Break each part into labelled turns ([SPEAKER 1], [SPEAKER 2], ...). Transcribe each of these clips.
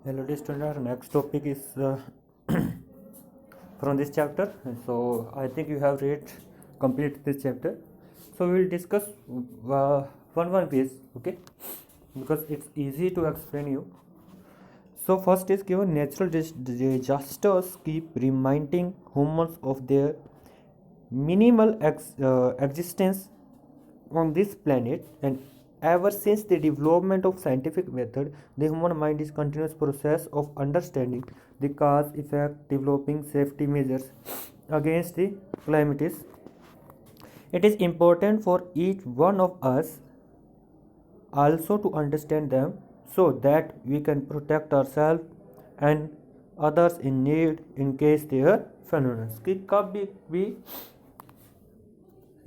[SPEAKER 1] Hello dear student, our next topic is from this chapter. So I think you have read complete this chapter. So we will discuss one piece, okay? Because it's easy to explain you. So first is given natural disasters keep reminding humans of their minimal existence on this planet, and ever since the development of scientific method, the human mind is continuous process of understanding the cause effect, developing safety measures against the calamities. It is important for each one of us also to understand them so that we can protect ourselves and others in need in case they are phenomena कि कभी भी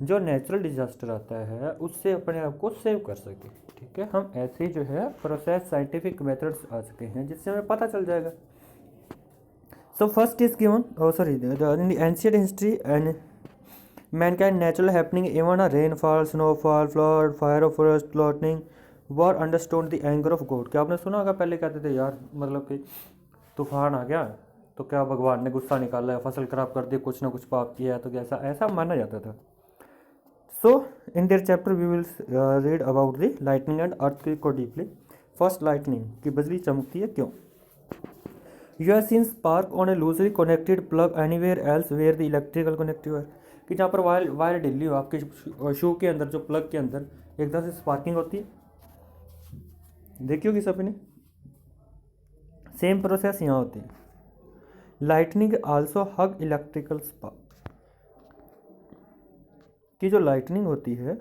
[SPEAKER 1] जो natural disaster आता है उससे अपने आप को सेव कर सके। ठीक है, हम ऐसे ही जो है प्रोसेस साइंटिफिक मेथड्स आ चुके हैं जिससे हमें पता चल जाएगा। So first is given in the ancient history and Mankind natural happening even a rainfall, snowfall, flood, fire of forest, lightning were understood the anger of God. क्या आपने सुना होगा, पहले कहते थे यार मतलब कि तूफान आ गया तो क्या भगवान ने गुस्सा निकाला है, फसल खराब कर दी, कुछ ना कुछ पाप किया है, तो कैसा ऐसा माना जाता था। So in their chapter we will read about the lightning and earthquake को deeply. First, lightning कि बिजली चमकती है क्यों? You have seen spark on a loosely connected plug anywhere else where the electrical connective है कि जहाँ पर वायर ढीली हो आपके शू के अंदर, जो प्लग के अंदर एकदम से स्पार्किंग होती है, देखी होगी सबने। सेम प्रोसेस यहाँ होती है। लाइटनिंग आल्सो हग इलेक्ट्रिकल स्पार्क कि जो लाइटनिंग होती है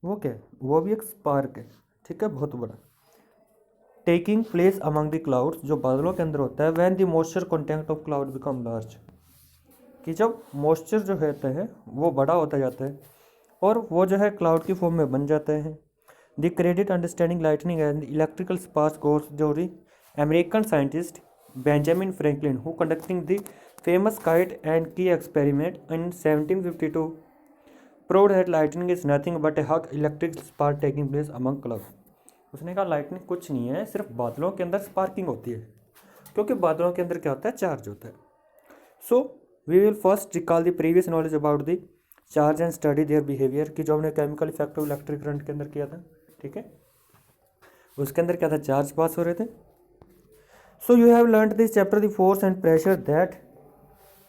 [SPEAKER 1] वो क्या है, वो भी एक स्पार्क है। ठीक है, बहुत बड़ा। Taking place among the clouds, जो बादलों के अंदर होता है। When the moisture content of cloud become large, कि जब मॉइस्चर जो होता है वो बड़ा होता जाता है और वो जो है क्लाउड की फॉर्म में बन जाता है। The credit understanding lightning and electrical spark goes जो American scientist Benjamin Franklin who conducting the famous kite and key experiment in 1752 proved that lightning is nothing but a hug electric spark taking place among clouds। उसने कहा lightning कुछ नहीं है, सिर्फ बादलों के अंदर स्पार्किंग होती है, क्योंकि बादलों के अंदर क्या होता है, चार्ज होता है। So we will first recall the previous knowledge about the charge and study their behaviour कि जो हमने chemical effect of electric current के अंदर किया था। ठीक है, उसके अंदर क्या था, चार्ज पास हो रहे थे। So you have learned this chapter the force and pressure that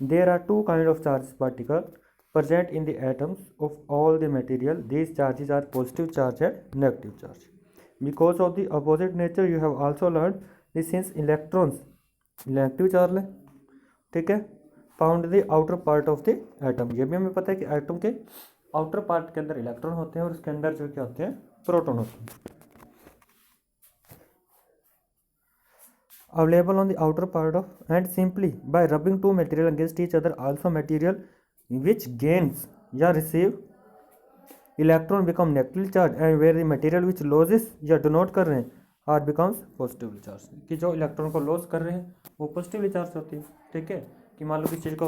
[SPEAKER 1] there are two kind of charge particle present in the atoms of all the material. These charges are positive charge and negative charge. Because of the opposite nature you have also learned this since electrons negative charge है। ठीक है, found the outer part of the atom, ये भी हमें पता है कि atom के आउटर पार्ट के अंदर इलेक्ट्रॉन होते हैं और उसके अंदर जो क्या होते हैं, प्रोटॉन होते हैं। Available on the outer part of, and simply by rubbing two material against each other also material which gains या receive electron become negatively charged and where the material which loses या denote कर रहे हैं are becomes positively charged, कि जो electron को loss कर रहे हैं वो पॉजिटिवली चार्ज होती है। ठीक है, कि मान लो किसी चीज़ को